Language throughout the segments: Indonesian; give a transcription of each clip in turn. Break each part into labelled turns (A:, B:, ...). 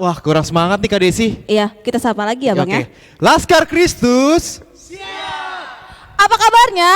A: Wah, kurang semangat nih Kak Desi.
B: Iya, kita sapa lagi ya Bang ya.
A: Laskar Kristus.
B: Apa kabarnya?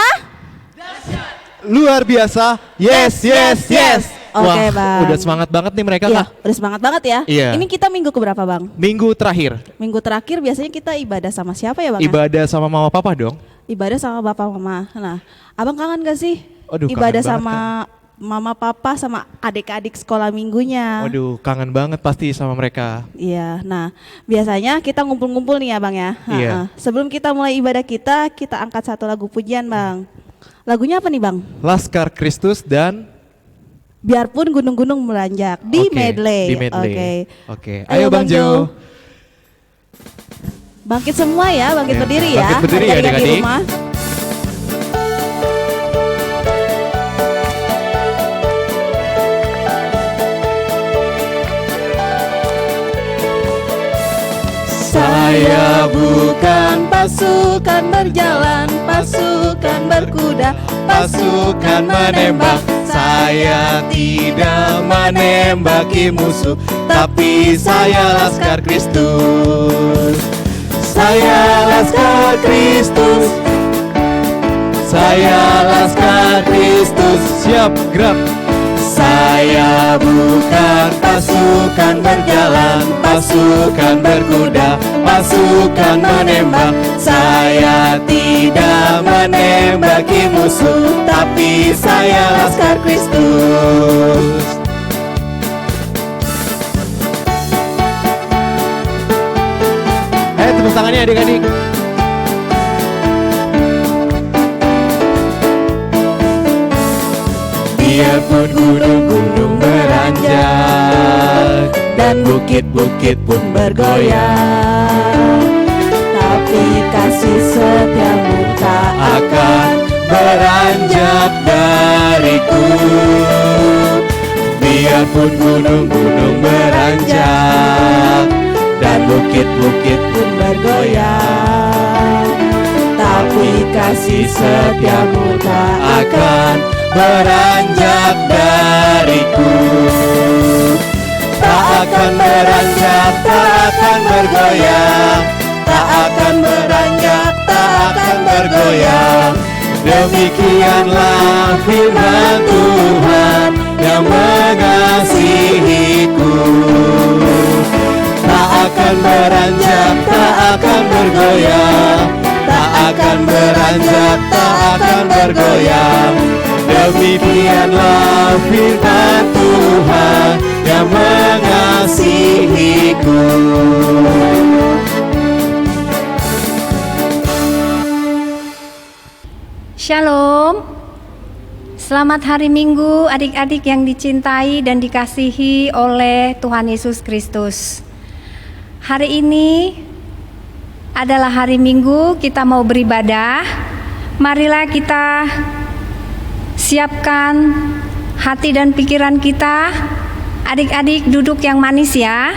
A: Luar biasa. Yes, yes, yes.
B: Oke,
A: Wah,
B: Bang.
A: udah semangat banget nih mereka
B: Iya,
A: Kak.
B: udah semangat banget ya.
A: Iya.
B: Ini kita minggu keberapa Bang?
A: Minggu terakhir.
B: Minggu terakhir biasanya kita ibadah sama siapa ya Bang? Ya?
A: Ibadah sama mama papa dong.
B: Ibadah sama bapak mama. Nah, Abang kangen gak sih?
A: Aduh,
B: ibadah
A: kangen banget,
B: sama mama papa sama adik-adik sekolah minggunya.
A: Waduh, kangen banget pasti sama mereka.
B: Iya, nah biasanya kita ngumpul-ngumpul nih ya Bang ya.
A: Iya.
B: Sebelum kita mulai ibadah kita angkat satu lagu pujian Bang. Lagunya apa nih Bang?
A: Laskar Kristus dan
B: Biarpun gunung-gunung meranjak di
A: Oke,
B: medley.
A: di medley.
B: Oke.
A: Oke, ayo Bang Jo.
B: Bangkit semua ya, bangkit
A: Ya,
B: berdiri ya.
A: bangkit berdiri ya,
B: Adik-adik di
A: adik-adik.
B: rumah. Saya bukan pasukan berjalan, pasukan berkuda,
A: Pasukan menembak, saya tidak menembaki musuh, tapi saya Laskar Kristus. Saya Laskar Kristus. Saya Laskar Kristus. Siap, gerak. Saya bukan pasukan berjalan, pasukan berkuda, pasukan menembak. Saya tidak menembaki musuh, tapi saya Laskar Kristus. Ayo tepuk tangannya adik-adik. Biarpun gunung-gunung beranjak dan bukit-bukit pun bergoyang,
B: tapi kasih setiamu tak
A: akan beranjak dariku. Biarpun gunung-gunung beranjak dan bukit-bukit pun bergoyang, tapi kasih setiamu tak akan beranjak dariku. Tak akan beranjak, tak akan bergoyang, tak akan beranjak, tak akan bergoyang. Demikianlah firman Tuhan yang mengasihiku. Tak akan beranjak, tak akan bergoyang, tak akan beranjak, tak akan bergoyang. Demikianlah firman Tuhan yang mengasihiku.
C: Shalom. Selamat hari Minggu adik-adik yang dicintai dan dikasihi oleh Tuhan Yesus Kristus. Hari ini adalah hari Minggu, kita mau beribadah. Marilah kita siapkan hati dan pikiran kita. Adik-adik duduk yang manis ya.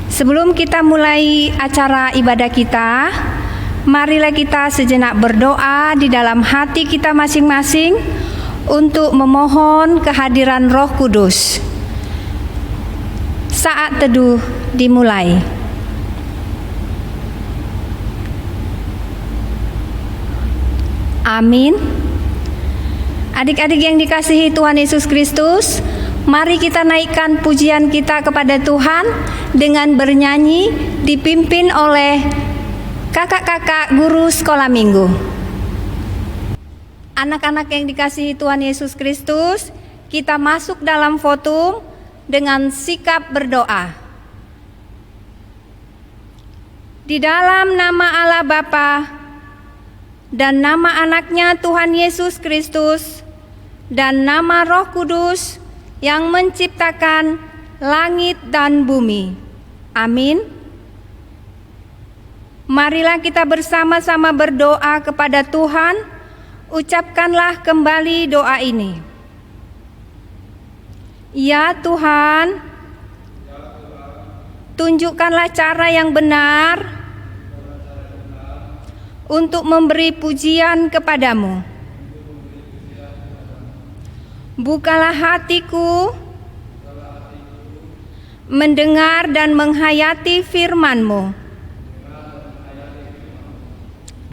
C: Sebelum kita mulai acara ibadah kita, marilah kita sejenak berdoa di dalam hati kita masing-masing untuk memohon kehadiran Roh Kudus. Saat teduh dimulai. Amin. Adik-adik yang dikasihi Tuhan Yesus Kristus, mari kita naikkan pujian kita kepada Tuhan dengan bernyanyi dipimpin oleh kakak-kakak guru sekolah minggu. Anak-anak yang dikasihi Tuhan Yesus Kristus, kita masuk dalam fotum dengan sikap berdoa. Di dalam nama Allah Bapa dan nama anaknya Tuhan Yesus Kristus dan nama Roh Kudus yang menciptakan langit dan bumi. Amin. Marilah kita bersama-sama berdoa kepada Tuhan. Ucapkanlah kembali doa ini. Ya Tuhan, tunjukkanlah cara yang benar untuk memberi pujian kepadamu. Bukalah hatiku mendengar dan menghayati firman-Mu.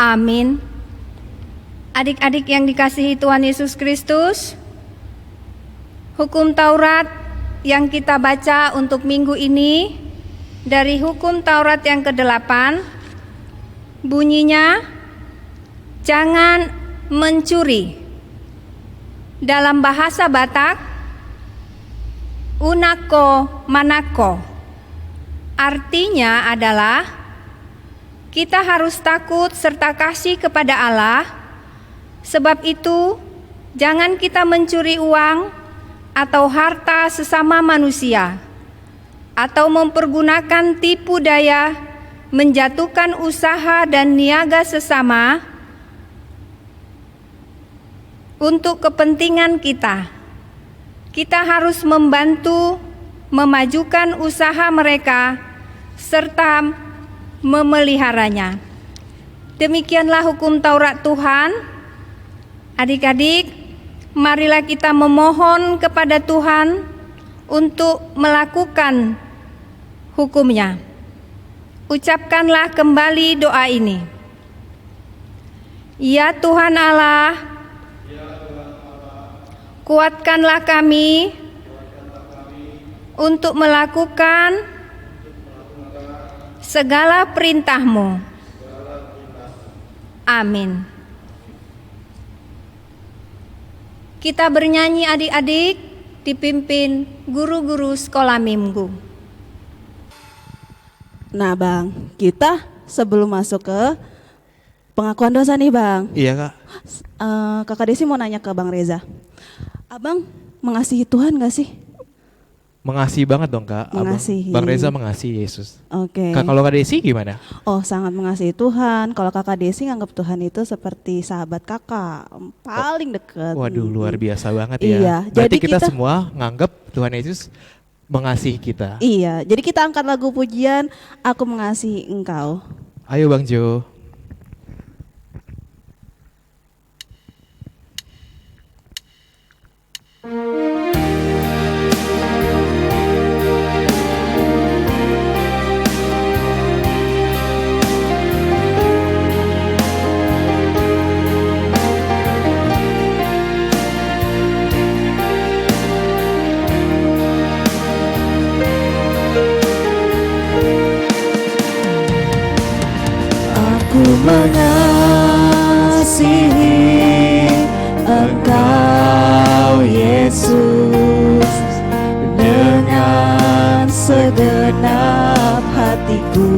C: Amin. Adik-adik yang dikasihi Tuhan Yesus Kristus, hukum Taurat yang kita baca untuk minggu ini dari hukum Taurat yang ke-8, bunyinya, jangan mencuri. Dalam bahasa Batak, unako manako. Artinya adalah kita harus takut serta kasih kepada Allah. Sebab itu, jangan kita mencuri uang atau harta sesama manusia, atau mempergunakan tipu daya, menjatuhkan usaha dan niaga sesama untuk kepentingan kita. Kita harus membantu memajukan usaha mereka serta memeliharanya. Demikianlah hukum Taurat Tuhan. Adik-adik, marilah kita memohon kepada Tuhan untuk melakukan hukumnya. Ucapkanlah kembali doa ini. Ya Tuhan Allah, kuatkanlah kami untuk melakukan segala perintah-Mu. Amin. Kita bernyanyi adik-adik, dipimpin guru-guru sekolah minggu.
B: Nah Bang, kita sebelum masuk ke pengakuan dosa nih Bang.
A: Iya Kak.
B: Kakak Desi mau nanya ke Bang Reza. Abang mengasihi Tuhan gak sih?
A: Mengasihi banget dong Kak.
B: Mengasihi.
A: Bang Reza mengasihi Yesus.
B: Oke.
A: Kak, kalau Kak Desi gimana?
B: Oh, sangat mengasihi Tuhan. Kalau Kakak Desi nganggap Tuhan itu seperti sahabat kakak, paling dekat.
A: Waduh, luar biasa banget ya.
B: Iya,
A: Berarti
B: jadi
A: kita
B: kita
A: semua nganggap Tuhan Yesus mengasihi kita.
B: Iya, jadi kita angkat lagu pujian Aku Mengasihi Engkau.
A: Ayo Bang Jo.
B: Aku mengasihi Engkau Yesus dengan segenap hatiku.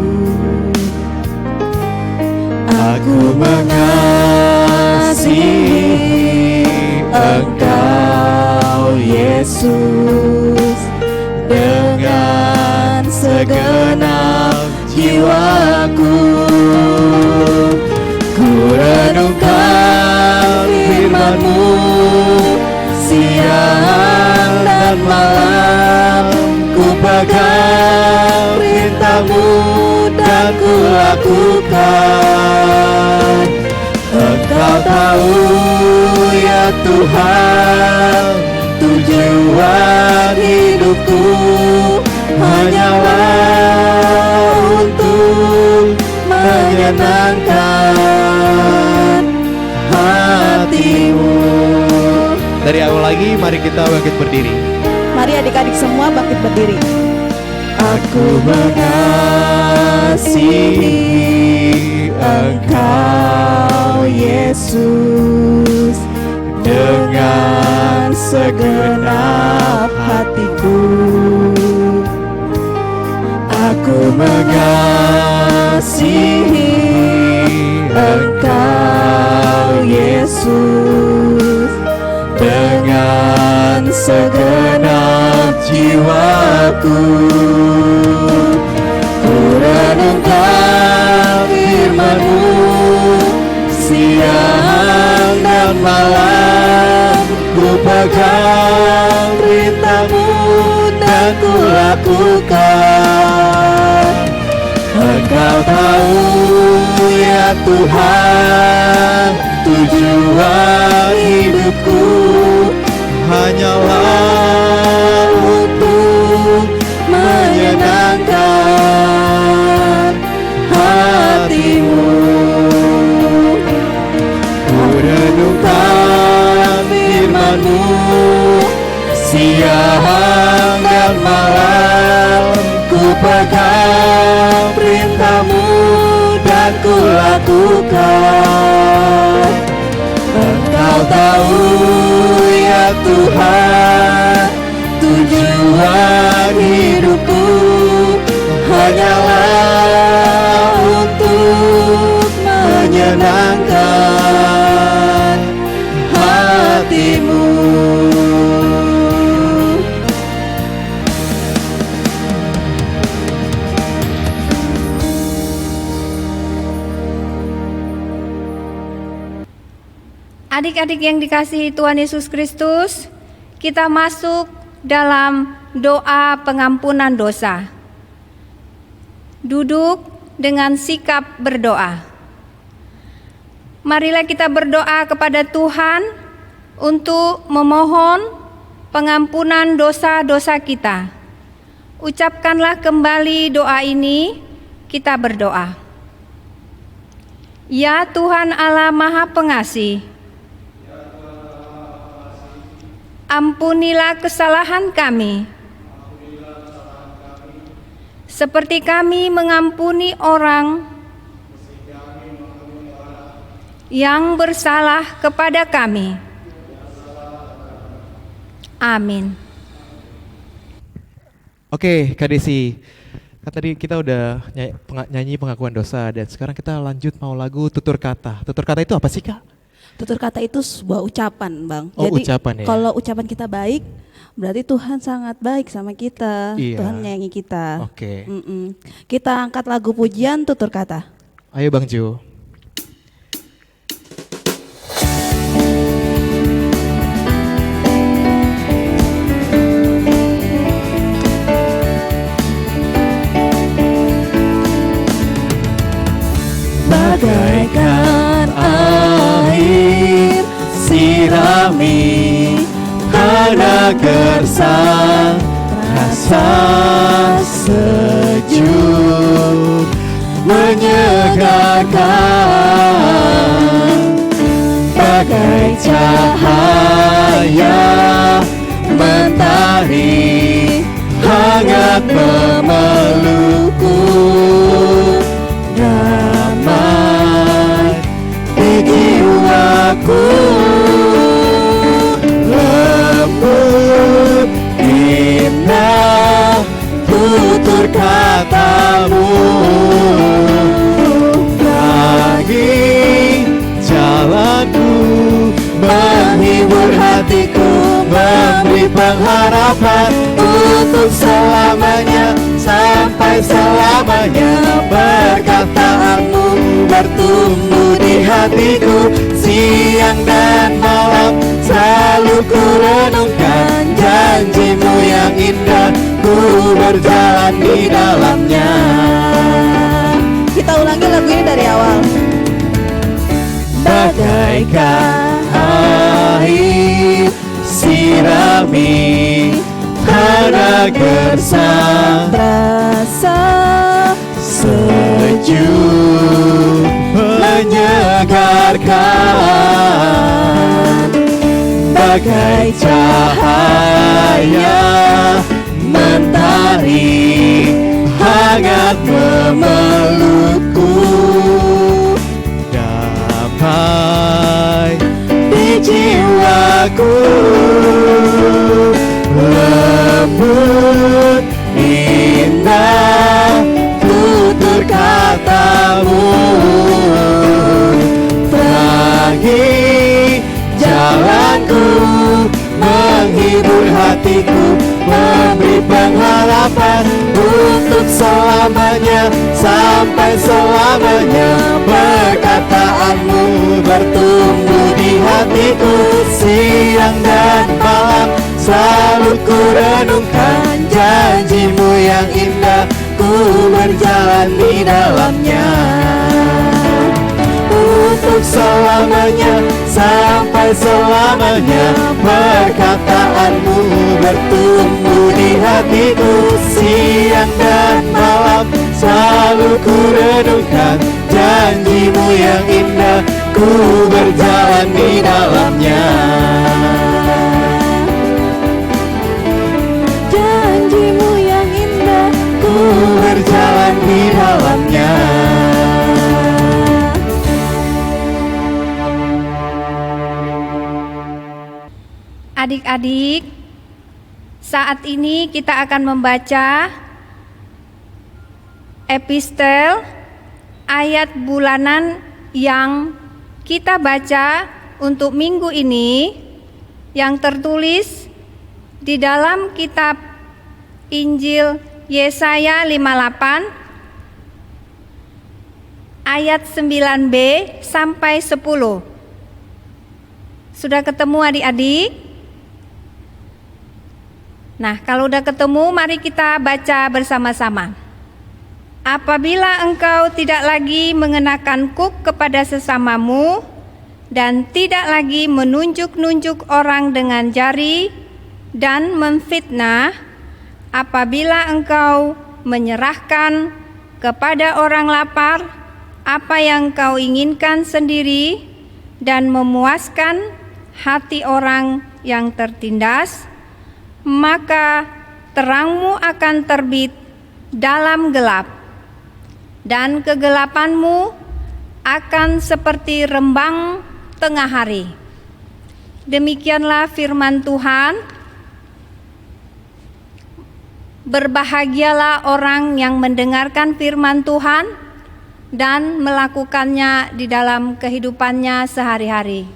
B: Aku mengasihi Engkau Yesus dengan segenap jiwaku. Ku renungkan firman-Mu siang dan malam, ku pegang perintah-Mu dan ku lakukan. Engkau tahu ya Tuhan, tujuan hidupku hanyalah untuk menyenangkan hati-Mu.
A: Dari awal lagi, mari kita bangkit berdiri.
B: Mari adik-adik semua bangkit berdiri. Aku mengasihi Engkau Yesus dengan segenap hatiku. Aku mengasihi Engkau Yesus dengan segenap jiwaku. Ku renungkan firman-Mu siang dan malam, ku pegang perintah-Mu dan ku lakukan. Engkau tahu ya Tuhan, tujuan hidupku hanyalah untuk
A: Siang dan malam ku pegang perintah-Mu dan ku lakukan. Engkau tahu ya Tuhan, tujuan hidupku hanyalah untuk menyenangkan hati-Mu.
C: Adik-adik yang dikasihi Tuhan Yesus Kristus, kita masuk dalam doa pengampunan dosa. Duduk dengan sikap berdoa. Marilah kita berdoa kepada Tuhan untuk memohon pengampunan dosa-dosa kita. Ucapkanlah kembali doa ini, kita berdoa. Ya Tuhan Allah Maha Pengasih, ampunilah kesalahan kami, seperti kami mengampuni orang yang bersalah kepada kami. Amin.
A: Oke, Kak Desi, kan tadi kita udah nyanyi pengakuan dosa, dan sekarang kita lanjut mau lagu tutur kata. Tutur kata itu apa sih, Kak?
B: Tutur kata itu sebuah ucapan, Bang.
A: Oh,
B: Jadi
A: ucapan ya?
B: kalau ucapan kita baik, berarti Tuhan sangat baik sama kita.
A: Iya.
B: Tuhan menyayangi kita.
A: Oke.
B: Kita angkat lagu pujian tutur kata.
A: Ayo Bang Jo. Bagaikan air sirami pada gersang, rasa sejuk menyegarkan. Bagai cahaya mentari hangat memelukku, damai di jiwaku, lembut indah tutur kata-Mu, bagi jalanku, menghibur hatiku, memberi pengharapan untuk selamanya, sampai selamanya. Perkataan-Mu bertumbuh di hatiku, siang dan malam selalu ku renungkan. Janji-Mu yang indah, ku berjalan di dalamnya.
B: Kita ulangi lagu ini dari awal.
A: Bagaikan air sirami pada gersang,
B: Rasa
A: sejuk menyegarkan. Bagai cahaya mentari hangat memelukku, damai di jiwaku, lembut indah tutur kata-Mu, terang jalanku, menghibur hatiku, memberi pengharapan untuk selamanya, sampai selamanya. Perkataan-Mu bertumbuh di hatiku, siang dan malam selalu ku renungkan. Janji-Mu yang indah, ku berjalan di dalamnya. Untuk selamanya, sampai selamanya. Perkataan-Mu bertumbuh di hatiku, siang dan malam selalu ku renungkan. Janji-Mu yang indah, ku berjalan di dalamnya.
C: Adik-adik, saat ini kita akan membaca epistel ayat bulanan yang kita baca untuk minggu ini yang tertulis di dalam kitab Injil Yesaya 58 ayat 9b sampai 10. Sudah ketemu adik-adik? Nah, kalau udah ketemu, mari kita baca bersama-sama. Apabila engkau tidak lagi mengenakan kuk kepada sesamamu dan tidak lagi menunjuk-nunjuk orang dengan jari dan memfitnah, apabila engkau menyerahkan kepada orang lapar apa yang kau inginkan sendiri dan memuaskan hati orang yang tertindas, maka terangmu akan terbit dalam gelap, dan kegelapanmu akan seperti rembang tengah hari. Demikianlah firman Tuhan. Berbahagialah orang yang mendengarkan firman Tuhan dan melakukannya di dalam kehidupannya sehari-hari.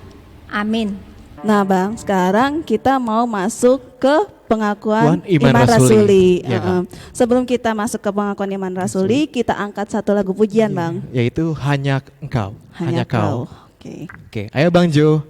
C: Amin.
B: Nah Bang, sekarang kita mau masuk ke pengakuan
A: Iman
B: iman rasuli.
A: Ya.
B: Sebelum kita masuk ke pengakuan iman rasuli, kita angkat satu lagu pujian Bang.
A: Yaitu Hanya Engkau.
B: Hanya Kau. Oke.
A: Oke, ayo Bang Jo.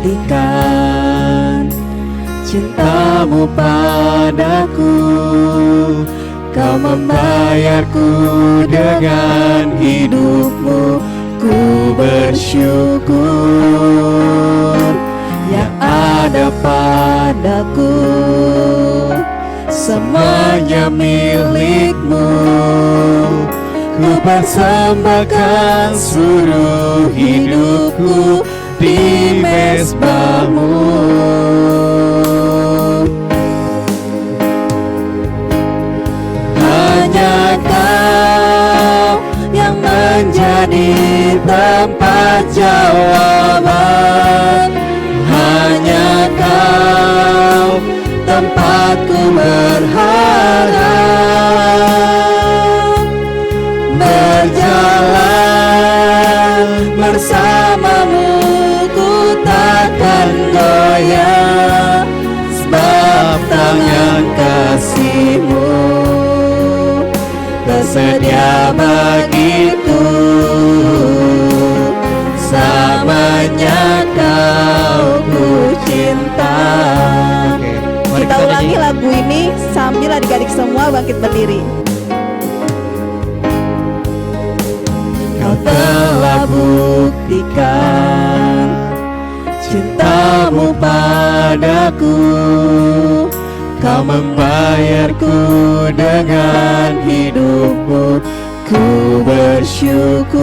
B: Buktikan cintamu padaku, kau membayarku dengan hidupmu. Ku bersyukur yang ada padaku, semuanya milikmu. Ku persembahkan seluruh hidupku di mezbahmu. Hanya Kau yang menjadi tempat jawaban. Hanya Kau tempatku berharap. Berjalan bersamamu takkan goyah, sebab tangan kasih-Mu tersedia bagiku. Samanya Kau ku cinta. Kita ulangi lagu ini sambil adik-adik semua bangkit berdiri. Kau telah buktikan cintamu padaku, Kau membayarku dengan hidupmu. Ku bersyukur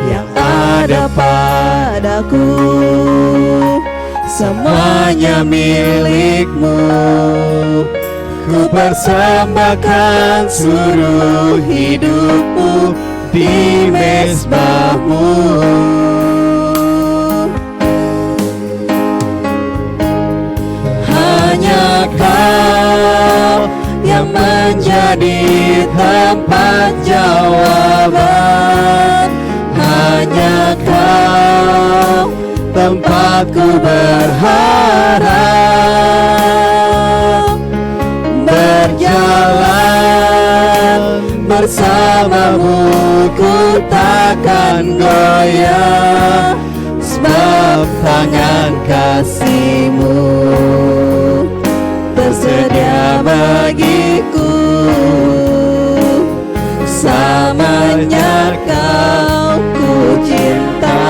B: yang ada padaku, semuanya milikmu. Ku persembahkan seluruh hidupmu di mezbahmu. Hanya Kau yang menjadi tempat jawaban. Hanya Kau tempatku berharap. Berjalan bersamamu ku takkan goyah, sebab tangan kasih-Mu tersedia bagiku. Samanya Kau ku cinta.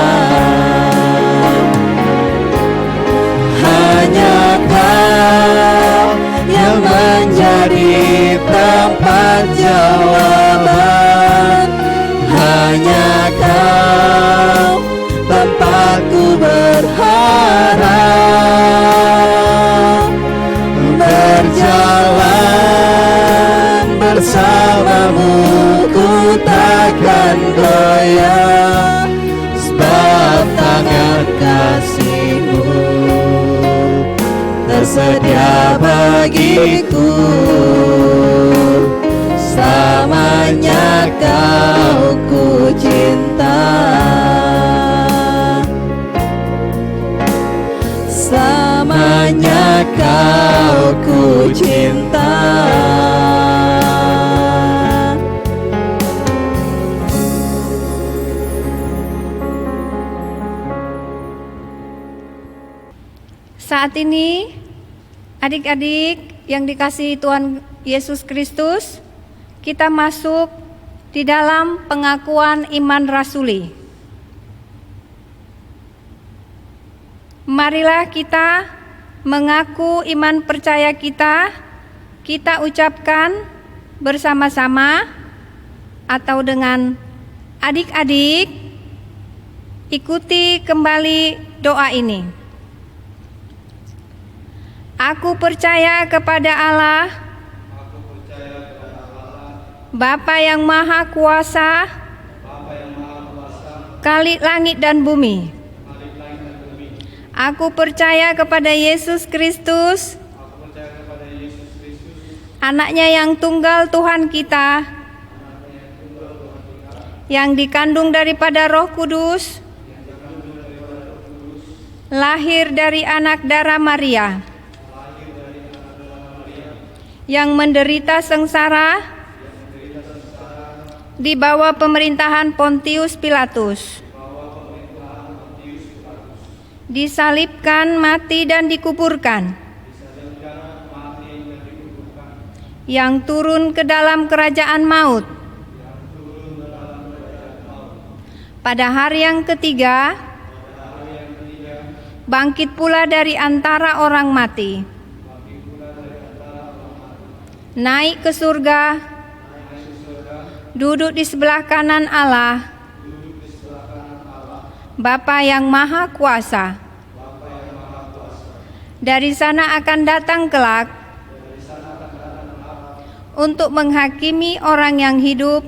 D: jawaban, hanya Kau tempatku berharap. Berjalan bersamamu ku takkan goyah, sebab tangan kasih-Mu tersedia bagiku. Selamanya Kau ku cinta, selamanya Kau ku cinta.
C: Saat ini, adik-adik yang dikasihi Tuhan Yesus Kristus, kita masuk di dalam pengakuan iman rasuli. Marilah kita mengaku iman percaya kita ucapkan bersama-sama atau dengan adik-adik. Ikuti kembali doa ini. Aku percaya kepada Allah, Bapa yang Maha Kuasa, Khalik langit dan bumi. Aku percaya kepada Yesus Kristus, Anaknya yang tunggal Tuhan kita, yang dikandung daripada Roh Kudus, lahir dari anak darah Maria, yang menderita sengsara di bawah pemerintahan Pontius Pilatus, disalibkan, mati dan dikuburkan, yang turun ke dalam kerajaan maut. Pada hari yang ketiga, bangkit pula dari antara orang mati, naik ke surga, duduk di sebelah kanan Allah, Bapa yang Maha Kuasa. Dari sana akan datang kelak untuk menghakimi orang yang hidup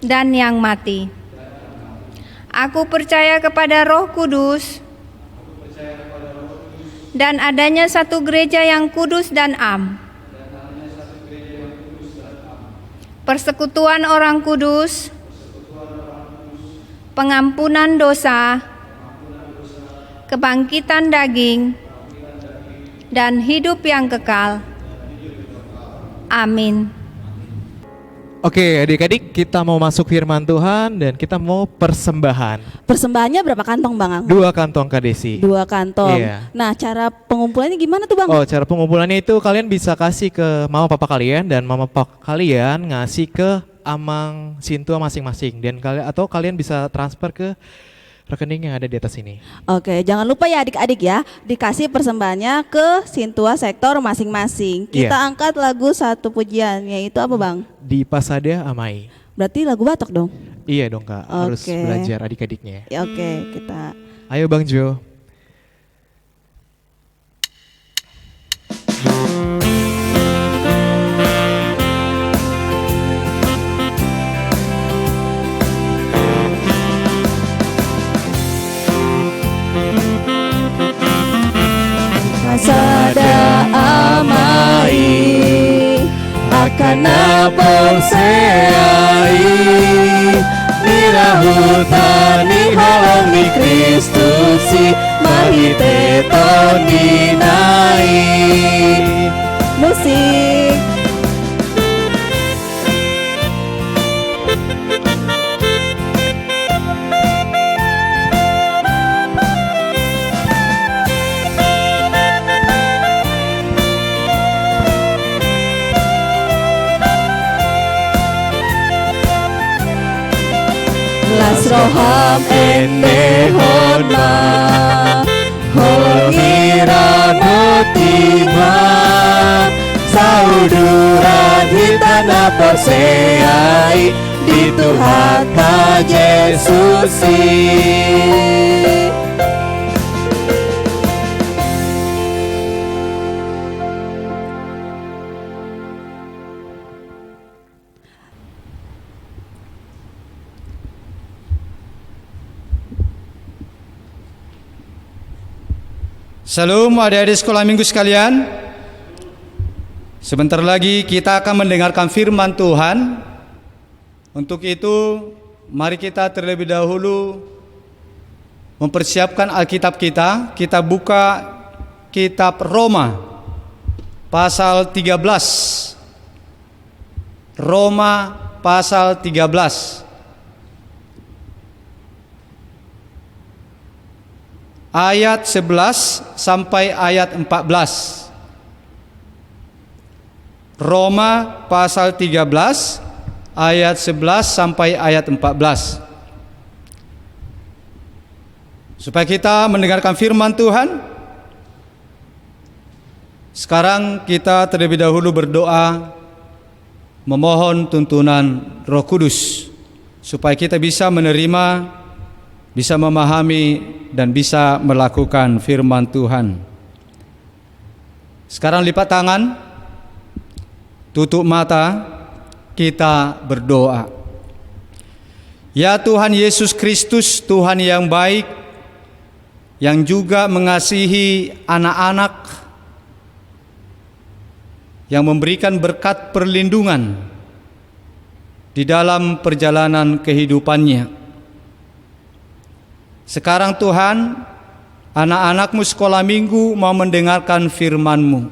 C: dan yang mati. Aku percaya kepada Roh Kudus dan adanya satu gereja yang kudus dan am, persekutuan orang kudus, pengampunan dosa, kebangkitan daging, dan hidup yang kekal. Amin.
A: Oke, adik-adik, kita mau masuk firman Tuhan dan kita mau persembahan.
B: Persembahannya berapa kantong, Bang Ang?
A: 2 kantong Kak Desi.
B: 2 kantong.
A: Iya.
B: Nah, cara pengumpulannya gimana tuh, Bang?
A: Oh, cara pengumpulannya itu kalian bisa kasih ke mama papa kalian dan mama papa kalian ngasih ke Amang Sintua masing-masing dan kalian bisa transfer ke rekening yang ada di atas ini.
B: Oke, jangan lupa ya adik-adik ya, dikasih persembahannya ke Sintua sektor masing-masing. Kita
A: Iya.
B: angkat lagu satu pujian, yaitu apa, Bang?
A: Di Pasada Amai.
B: Berarti lagu Batak dong?
A: Iya dong Kak, harus
B: Oke.
A: belajar adik-adiknya.
B: Ya, oke, kita...
A: Ayo Bang Jo.
D: Pasada amai akan naponseai nirahutani halongi Kristusi mahite toninai.
B: Musik.
D: Lasroham endehon ma holongira notima saudura percayai di Tuhan ka Yesus.
E: Salam adik-adik sekolah minggu sekalian. Sebentar lagi kita akan mendengarkan firman Tuhan. Untuk itu, mari kita terlebih dahulu mempersiapkan Alkitab kita. Kita buka kitab Roma pasal 13. Roma pasal 13. Ayat 11 sampai ayat 14. Roma pasal 13 ayat 11 sampai ayat 14. Supaya kita mendengarkan firman Tuhan, sekarang kita terlebih dahulu berdoa memohon tuntunan Roh Kudus supaya kita bisa menerima, bisa memahami dan bisa melakukan firman Tuhan. Sekarang lipat tangan, tutup mata, kita berdoa. Ya Tuhan Yesus Kristus, Tuhan yang baik, yang juga mengasihi anak-anak, yang memberikan berkat perlindungan di dalam perjalanan kehidupannya. Sekarang Tuhan, anak-anak-Mu sekolah minggu mau mendengarkan firman-Mu.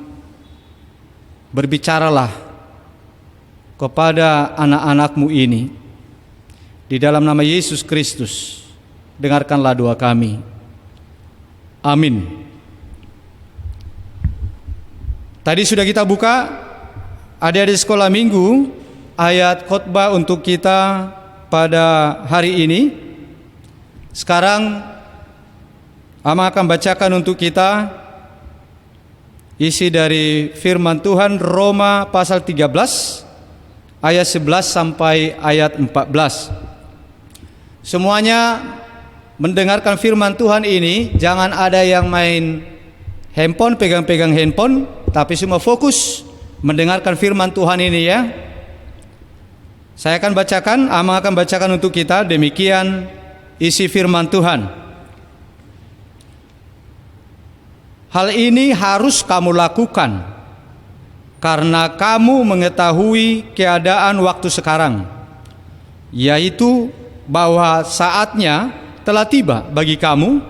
E: Berbicaralah kepada anak-anak-Mu ini. Di dalam nama Yesus Kristus, dengarkanlah doa kami. Amin. Tadi sudah kita buka adik-adik sekolah minggu ayat khotbah untuk kita pada hari ini. Sekarang Ama akan bacakan untuk kita isi dari firman Tuhan Roma pasal 13 ayat 11 sampai ayat 14. Semuanya mendengarkan firman Tuhan ini, jangan ada yang main handphone, pegang-pegang handphone, tapi semua fokus mendengarkan firman Tuhan ini ya. Saya akan bacakan, Ama akan bacakan untuk kita, demikian isi firman Tuhan. Hal ini harus kamu lakukan karena kamu mengetahui keadaan waktu sekarang, yaitu bahwa saatnya telah tiba bagi kamu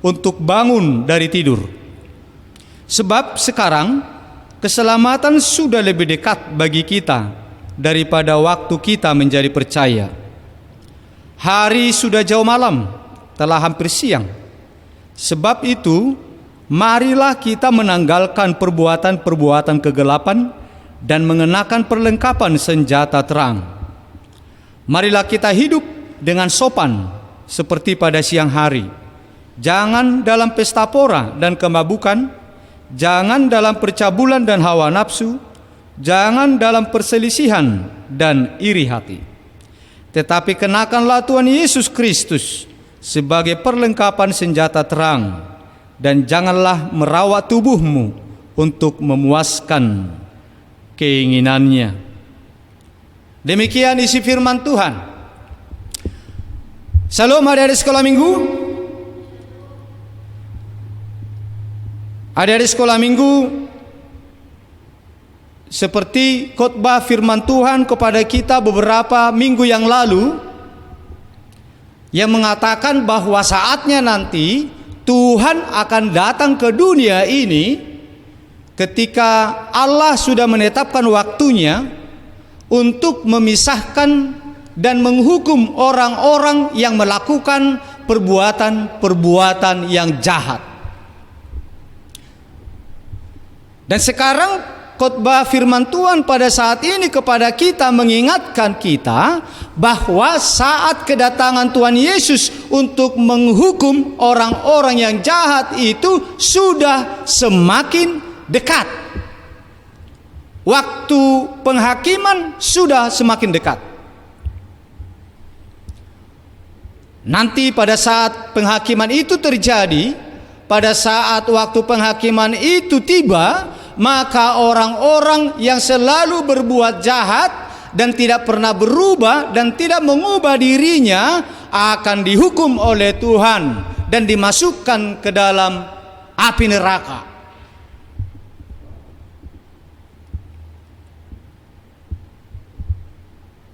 E: untuk bangun dari tidur. Sebab sekarang keselamatan sudah lebih dekat bagi kita daripada waktu kita menjadi percaya. Hari sudah jauh malam, telah hampir siang. Sebab itu, marilah kita menanggalkan perbuatan-perbuatan kegelapan dan mengenakan perlengkapan senjata terang. Marilah kita hidup dengan sopan seperti pada siang hari. Jangan dalam pesta pora dan kemabukan, jangan dalam percabulan dan hawa nafsu, jangan dalam perselisihan dan iri hati. Tetapi kenakanlah Tuhan Yesus Kristus sebagai perlengkapan senjata terang, dan janganlah merawat tubuhmu untuk memuaskan keinginannya. Demikian isi firman Tuhan. Salam adik-adik sekolah minggu. Adik-adik sekolah minggu, seperti khotbah firman Tuhan kepada kita beberapa minggu yang lalu, yang mengatakan bahwa saatnya nanti Tuhan akan datang ke dunia ini ketika Allah sudah menetapkan waktunya untuk memisahkan dan menghukum orang-orang yang melakukan perbuatan-perbuatan yang jahat. Dan sekarang khotbah firman Tuhan pada saat ini kepada kita mengingatkan kita bahwa saat kedatangan Tuhan Yesus untuk menghukum orang-orang yang jahat itu sudah semakin dekat. waktu penghakiman sudah semakin dekat. Nanti pada saat penghakiman itu terjadi, pada saat waktu penghakiman itu tiba, maka orang-orang yang selalu berbuat jahat dan tidak pernah berubah dan tidak mengubah dirinya akan dihukum oleh Tuhan dan dimasukkan ke dalam api neraka.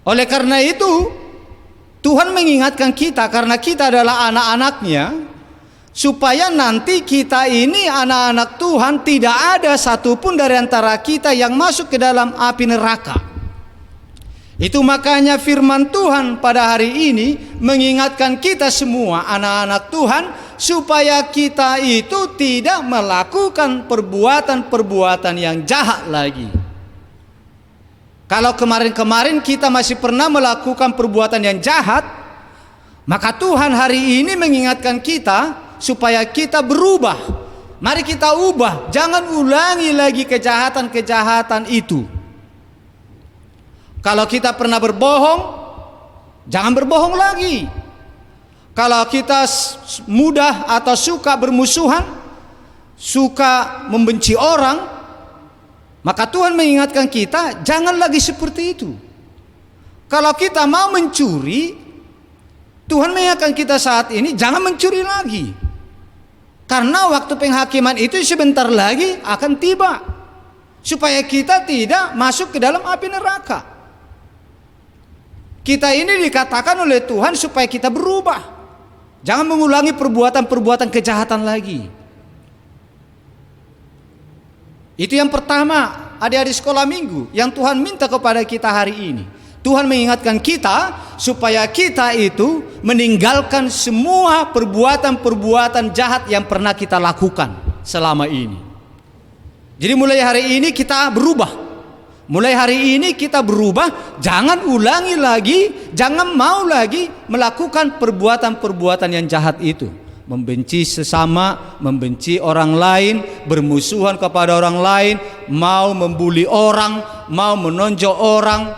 E: Oleh karena itu, Tuhan mengingatkan kita, karena kita adalah anak-anaknya, supaya nanti kita ini anak-anak Tuhan, tidak ada satupun dari antara kita yang masuk ke dalam api neraka. Itu makanya firman Tuhan pada hari ini mengingatkan kita semua anak-anak Tuhan, supaya kita itu tidak melakukan perbuatan-perbuatan yang jahat lagi. Kalau kemarin-kemarin kita masih pernah melakukan perbuatan yang jahat, maka Tuhan hari ini mengingatkan kita supaya kita berubah. Mari kita ubah, jangan ulangi lagi kejahatan-kejahatan itu. Kalau kita pernah berbohong, jangan berbohong lagi. Kalau kita mudah atau suka bermusuhan, suka membenci orang, maka Tuhan mengingatkan kita, jangan lagi seperti itu. Kalau kita mau mencuri, Tuhan mengingatkan kita saat ini, jangan mencuri lagi. Karena waktu penghakiman itu sebentar lagi akan tiba, supaya kita tidak masuk ke dalam api neraka. Kita ini dikatakan oleh Tuhan supaya kita berubah, jangan mengulangi perbuatan-perbuatan kejahatan lagi. Itu yang pertama, adik-adik sekolah minggu, yang Tuhan minta kepada kita hari ini. Tuhan mengingatkan kita supaya kita itu meninggalkan semua perbuatan-perbuatan jahat yang pernah kita lakukan selama ini. Jadi mulai hari ini kita berubah. Mulai hari ini kita berubah, jangan ulangi lagi, jangan mau lagi melakukan perbuatan-perbuatan yang jahat itu. Membenci sesama, membenci orang lain, bermusuhan kepada orang lain, mau membuli orang, mau menonjol orang,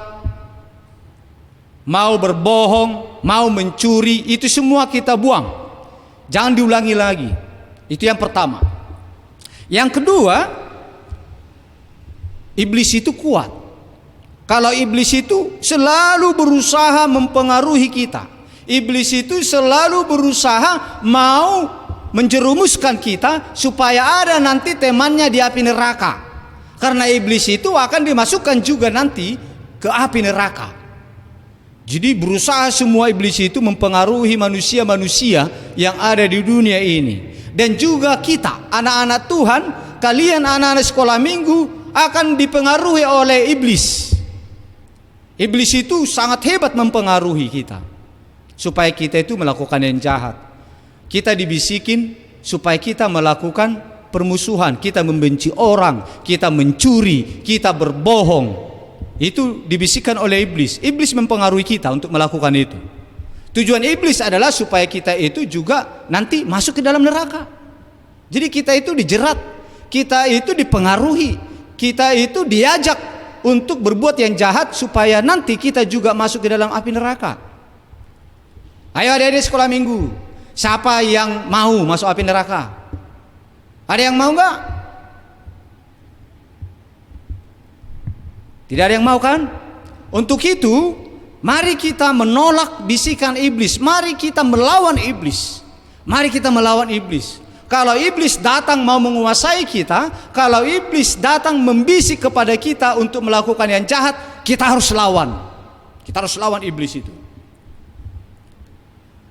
E: mau berbohong, mau mencuri, itu semua kita buang. Jangan diulangi lagi. Itu yang pertama. Yang kedua, iblis itu kuat. Kalau iblis itu selalu berusaha mempengaruhi kita. Iblis itu selalu berusaha mau menjerumuskan kita supaya ada nanti temannya di api neraka. Karena iblis itu akan dimasukkan juga nanti ke api neraka. Jadi berusaha semua iblis itu mempengaruhi manusia-manusia yang ada di dunia ini. Dan juga kita, anak-anak Tuhan, kalian anak-anak sekolah minggu akan dipengaruhi oleh iblis. Iblis itu sangat hebat mempengaruhi kita, supaya kita itu melakukan yang jahat. Kita dibisikin supaya kita melakukan permusuhan, kita membenci orang, kita mencuri, kita berbohong. Itu dibisikkan oleh iblis. Iblis mempengaruhi kita untuk melakukan itu. Tujuan iblis adalah supaya kita itu juga nanti masuk ke dalam neraka. Jadi kita itu dijerat, kita itu dipengaruhi, kita itu diajak untuk berbuat yang jahat supaya nanti kita juga masuk ke dalam api neraka. Ayo adik-adik sekolah minggu, siapa yang mau masuk api neraka? Ada yang mau enggak? Tidak ada yang mau kan? Untuk itu, mari kita menolak bisikan iblis. Mari kita melawan iblis. Mari kita melawan iblis. Kalau iblis datang mau menguasai kita, kalau iblis datang membisik kepada kita untuk melakukan yang jahat, kita harus lawan. Kita harus lawan iblis itu.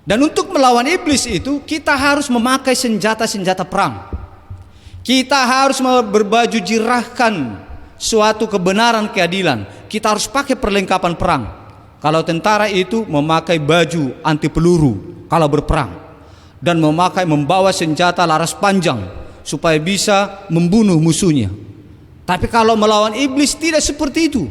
E: Dan untuk melawan iblis itu kita harus memakai senjata-senjata perang. Kita harus berbaju jirahkan suatu kebenaran keadilan. Kita harus pakai perlengkapan perang. Kalau tentara itu memakai baju anti peluru kalau berperang, dan membawa senjata laras panjang supaya bisa membunuh musuhnya. Tapi kalau melawan iblis tidak seperti itu.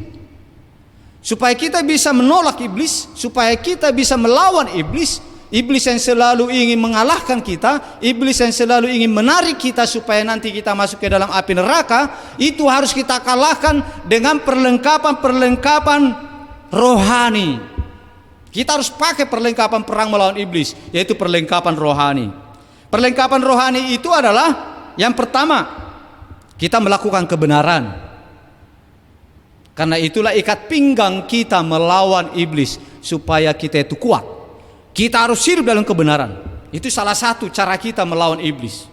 E: Supaya kita bisa menolak iblis, supaya kita bisa melawan iblis, iblis yang selalu ingin mengalahkan kita, iblis yang selalu ingin menarik kita supaya nanti kita masuk ke dalam api neraka, itu harus kita kalahkan dengan perlengkapan-perlengkapan rohani. Kita harus pakai perlengkapan perang melawan iblis, yaitu perlengkapan rohani. Perlengkapan rohani itu adalah yang pertama, kita melakukan kebenaran. Karena itulah ikat pinggang kita melawan iblis, supaya kita itu kuat. Kita harus hidup dalam kebenaran. Itu salah satu cara kita melawan iblis.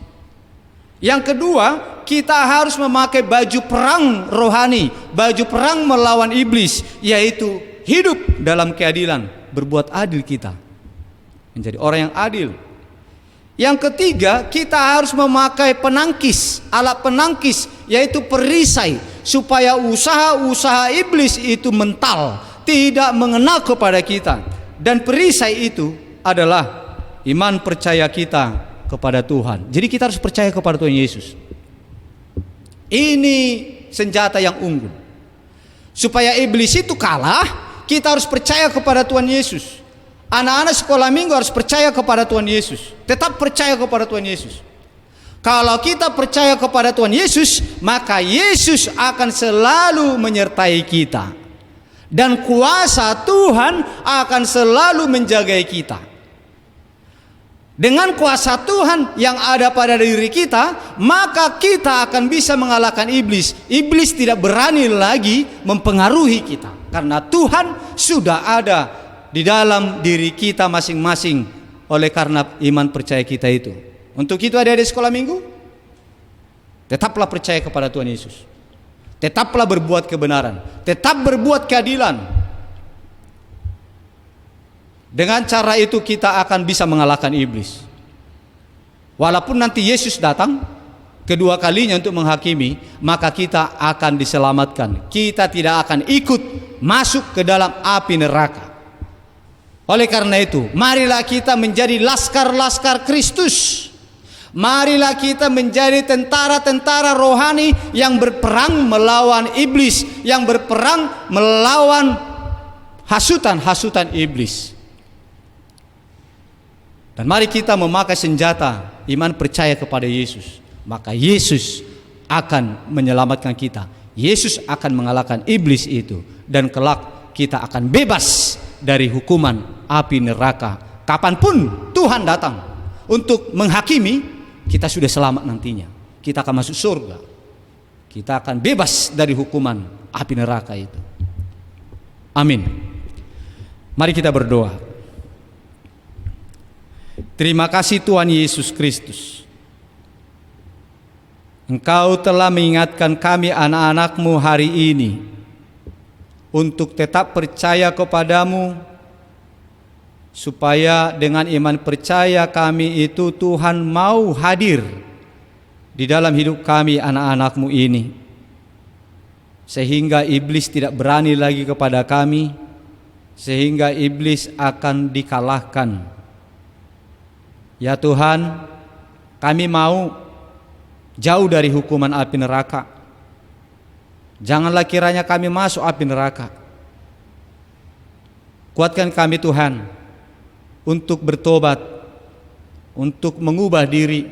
E: Yang kedua, kita harus memakai baju perang rohani, baju perang melawan iblis, yaitu hidup dalam keadilan, berbuat adil kita, menjadi orang yang adil. Yang ketiga, kita harus memakai penangkis, alat penangkis, yaitu perisai, supaya usaha-usaha iblis itu mental, tidak mengena kepada kita. Dan perisai itu adalah iman percaya kita kepada Tuhan. Jadi kita harus percaya kepada Tuhan Yesus. Ini senjata yang unggul. Supaya iblis itu kalah, kita harus percaya kepada Tuhan Yesus. Anak-anak sekolah minggu harus percaya kepada Tuhan Yesus. Tetap percaya kepada Tuhan Yesus. Kalau kita percaya kepada Tuhan Yesus, maka Yesus akan selalu menyertai kita. Dan kuasa Tuhan akan selalu menjaga kita. Dengan kuasa Tuhan yang ada pada diri kita, maka kita akan bisa mengalahkan iblis. Iblis tidak berani lagi mempengaruhi kita, karena Tuhan sudah ada di dalam diri kita masing-masing oleh karena iman percaya kita itu. Untuk itu adik-adik sekolah minggu, tetaplah percaya kepada Tuhan Yesus. Tetaplah berbuat kebenaran, tetap berbuat keadilan. Dengan cara itu kita akan bisa mengalahkan iblis. Walaupun nanti Yesus datang kedua kalinya untuk menghakimi, maka kita akan diselamatkan. Kita tidak akan ikut masuk ke dalam api neraka. Oleh karena itu, marilah kita menjadi laskar-laskar Kristus. Marilah kita menjadi tentara-tentara rohani yang berperang melawan iblis, yang berperang melawan hasutan-hasutan iblis. Dan mari kita memakai senjata iman percaya kepada Yesus. Maka Yesus akan menyelamatkan kita. Yesus akan mengalahkan iblis itu. Dan kelak kita akan bebas dari hukuman api neraka. Kapanpun Tuhan datang untuk menghakimi, kita sudah selamat nantinya. Kita akan masuk surga. Kita akan bebas dari hukuman api neraka itu. Amin. Mari kita berdoa. Terima kasih Tuhan Yesus Kristus. Engkau telah mengingatkan kami anak-anak-Mu hari ini untuk tetap percaya kepadamu, supaya dengan iman percaya kami itu Tuhan mau hadir di dalam hidup kami anak-anak-Mu ini, sehingga iblis tidak berani lagi kepada kami, sehingga iblis akan dikalahkan. Ya Tuhan, kami mau jauh dari hukuman api neraka. Janganlah kiranya kami masuk api neraka. Kuatkan kami Tuhan untuk bertobat, untuk mengubah diri,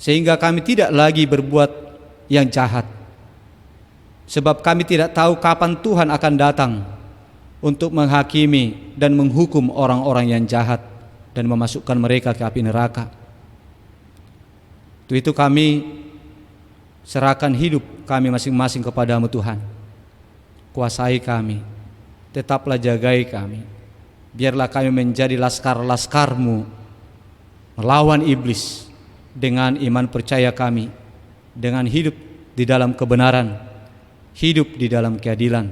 E: sehingga kami tidak lagi berbuat yang jahat. Sebab kami tidak tahu kapan Tuhan akan datang untuk menghakimi dan menghukum orang-orang yang jahat dan memasukkan mereka ke api neraka. Untuk itu kami serahkan hidup kami masing-masing kepadamu Tuhan. Kuasai kami, tetaplah jagai kami. Biarlah kami menjadi laskar-laskar-Mu melawan iblis dengan iman percaya kami, dengan hidup di dalam kebenaran, hidup di dalam keadilan,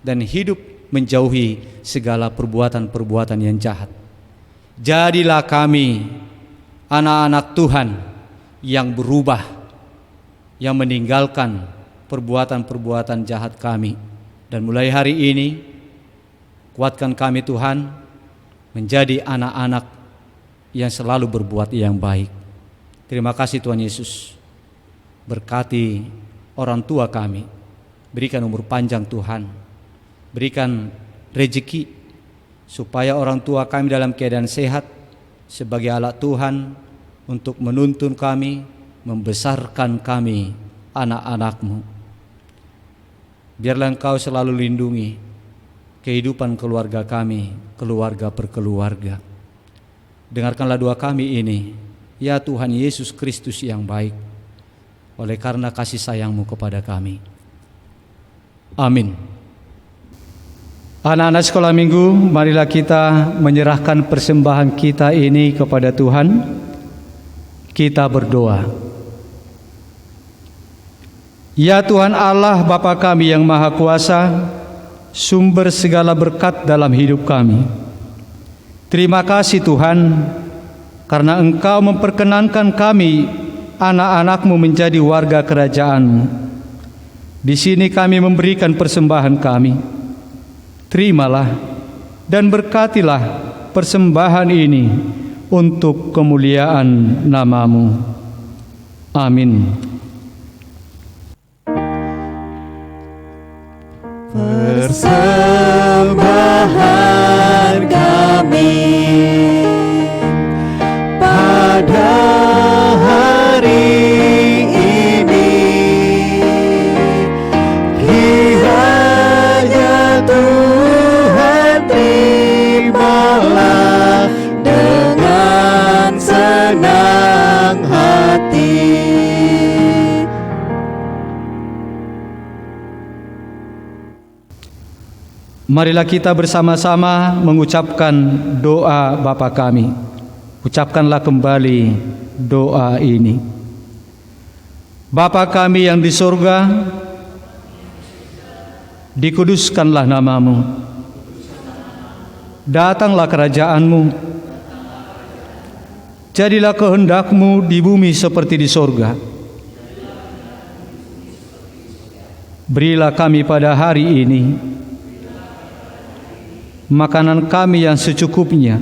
E: dan hidup menjauhi segala perbuatan-perbuatan yang jahat. Jadilah kami anak-anak Tuhan yang berubah, yang meninggalkan perbuatan-perbuatan jahat kami. Dan mulai hari ini kuatkan kami Tuhan menjadi anak-anak yang selalu berbuat yang baik. Terima kasih Tuhan Yesus. Berkati orang tua kami. Berikan umur panjang Tuhan. Berikan rezeki supaya orang tua kami dalam keadaan sehat sebagai alat Tuhan untuk menuntun kami, membesarkan kami, anak-anak-Mu. Biarlah Engkau selalu lindungi kehidupan keluarga kami, keluarga per keluarga. Dengarkanlah doa kami ini, ya Tuhan Yesus Kristus yang baik, oleh karena kasih sayang-Mu kepada kami. Amin. Anak-anak sekolah minggu, marilah kita menyerahkan persembahan kita ini kepada Tuhan. Kita berdoa. Ya Tuhan Allah Bapa kami yang Maha Kuasa, sumber segala berkat dalam hidup kami. Terima kasih Tuhan, karena Engkau memperkenankan kami, anak-anak-Mu menjadi warga kerajaan-Mu. Di sini kami memberikan persembahan kami. Terimalah dan berkatilah persembahan ini untuk kemuliaan nama-Mu. Amin.
D: Persembahan kami pada hari ini, kiranya Tuhan terimalah dengan senang hati.
E: Marilah kita bersama-sama mengucapkan doa Bapa kami. Ucapkanlah kembali doa ini. Bapa kami yang di surga, dikuduskanlah nama-Mu. Datanglah kerajaan-Mu. Jadilah kehendak-Mu di bumi seperti di surga. Berilah kami pada hari ini makanan kami yang secukupnya,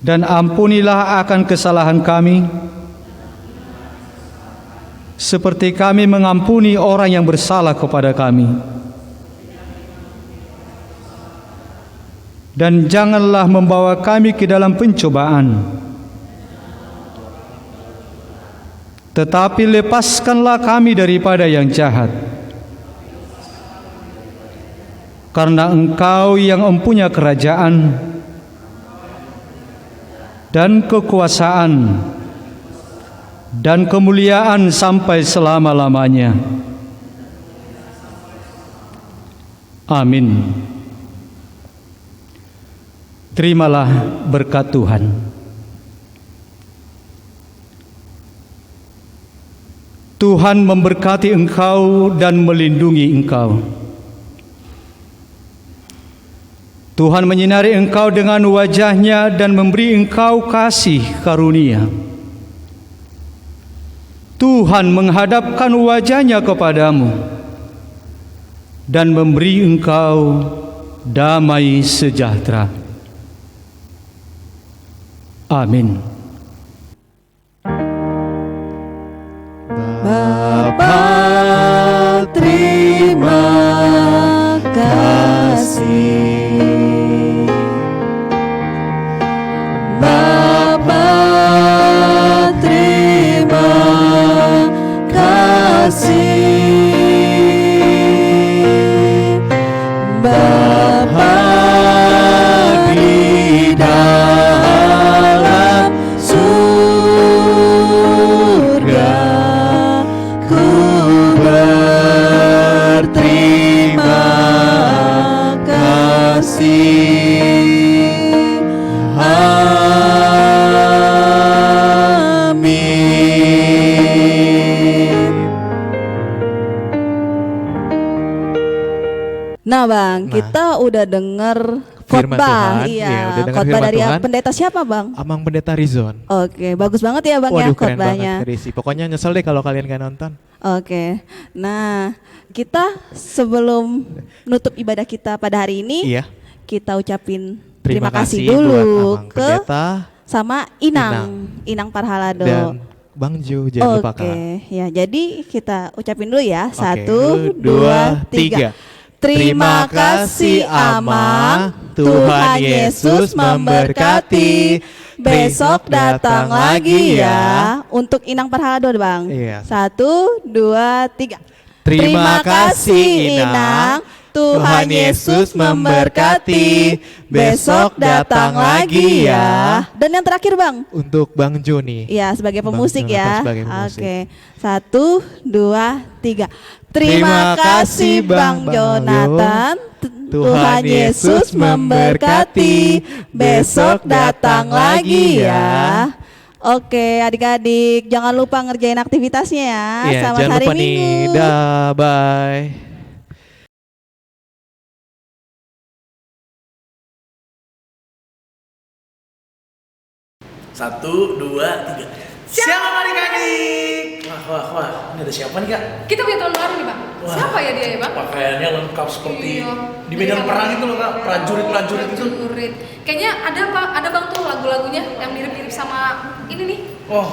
E: dan ampunilah akan kesalahan kami, seperti kami mengampuni orang yang bersalah kepada kami. Dan janganlah membawa kami ke dalam pencobaan, tetapi lepaskanlah kami daripada yang jahat. Karena Engkau yang mempunyai kerajaan dan kekuasaan dan kemuliaan sampai selama-lamanya. Amin. Terimalah berkat Tuhan. Tuhan memberkati engkau dan melindungi engkau. Tuhan menyinari engkau dengan wajah-Nya dan memberi engkau kasih karunia. Tuhan menghadapkan wajah-Nya kepadamu dan memberi engkau damai sejahtera. Amin.
D: Bapa, terima kasih. Bapa, terima kasih. Bapa di dalam surga, ku berterima kasih.
B: Nah Bang, kita udah denger
A: Firman
B: khotbah,
A: Tuhan.
B: iya,
A: Iya, udah denger
B: khotbah
A: firman
B: dari
A: Tuhan.
B: pendeta siapa Bang?
A: Amang Pendeta Rizon.
B: Oke, bagus banget ya Bang ya
A: Waduh, keren
B: khotbahnya.
A: banget Risi. Pokoknya nyesel deh kalau kalian gak nonton.
B: Oke, nah kita sebelum nutup ibadah kita pada hari ini,
A: Iya.
B: kita ucapin
A: Terima
B: terima kasih
A: kasih
B: dulu
A: buat Amang
B: ke
A: Pendeta
B: sama Inang Parhalado.
A: dan Bang Jo, jangan lupakan.
B: Oke, ya jadi kita ucapin dulu ya.
A: Oke,
B: 1, 2, 3. Terima kasih Ama, Tuhan Yesus memberkati. Besok datang lagi ya. Untuk inang perhala dulu Bang.
A: Iya.
B: 1, 2, 3.
A: Terima kasih Inang, Tuhan Yesus memberkati. Besok datang lagi ya.
B: Dan yang terakhir Bang.
A: Untuk Bang Joni.
B: Iya, sebagai
A: Bang
B: pemusik
A: Jonathan
B: ya.
A: sebagai pemusik.
B: Oke. 1, 2, 3. Terima kasih Bang Jonathan. Tuhan Yesus memberkati. Besok datang lagi ya. Oke, adik-adik, jangan lupa ngerjain aktivitasnya ya.
A: Iya,
B: Selamat
A: jangan
B: hari
A: lupa nih.
B: Minggu.
A: Dah, bye.
F: Satu, dua, tiga. Shalom adik-adik. Wah, ini ada siapa nih kak?
G: Kita punya tahun baru nih bang.
F: Wah.
G: Siapa ya dia ya bang?
F: Pakaiannya lengkap seperti
G: Iya.
F: di medan
G: Iya.
F: perang itu loh kak, prajurit-prajurit itu.
G: Prajurit. Kayaknya ada pak, ada bang tuh lagu-lagunya yang mirip-mirip sama ini nih.
F: Oh,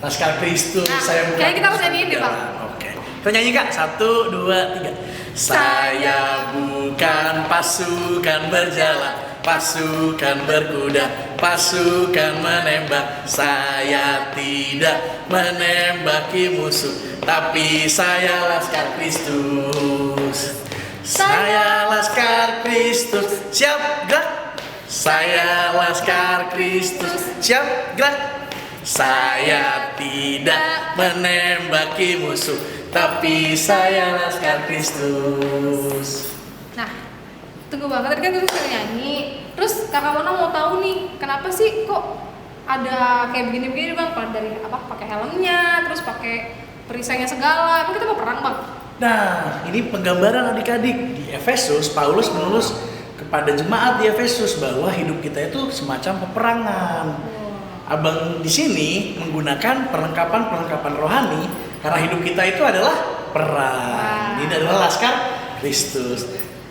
F: Laskar Kristus.
G: Nah,
F: Saya bukan.
G: kayaknya kita harus nyanyiin deh, Bang.
F: Oke, kita nyanyi kak. Satu, dua, tiga. Saya bukan pasukan berjalan, pasukan berkuda, pasukan menembak. Saya tidak menembaki musuh, tapi saya Laskar Kristus. Saya Laskar Kristus, siap gerak. Saya Laskar Kristus, siap gerak. Saya tidak menembaki musuh, tapi saya Laskar Kristus.
G: Nah, tunggu bang. Tadi kan kita sudah nyanyi. Terus kakak Wana mau tahu nih, kenapa sih kok ada kayak begini-begini bang? Pada dari apa? Pakai helmnya, terus pakai perisainya segala. Emang kita mau perang bang?
F: Nah, ini penggambaran adik-adik di Efesus. Paulus menulis kepada jemaat di Efesus bahwa hidup kita itu semacam peperangan. Abang di sini menggunakan perlengkapan rohani karena hidup kita itu adalah perang. Ini adalah Laskar Kristus.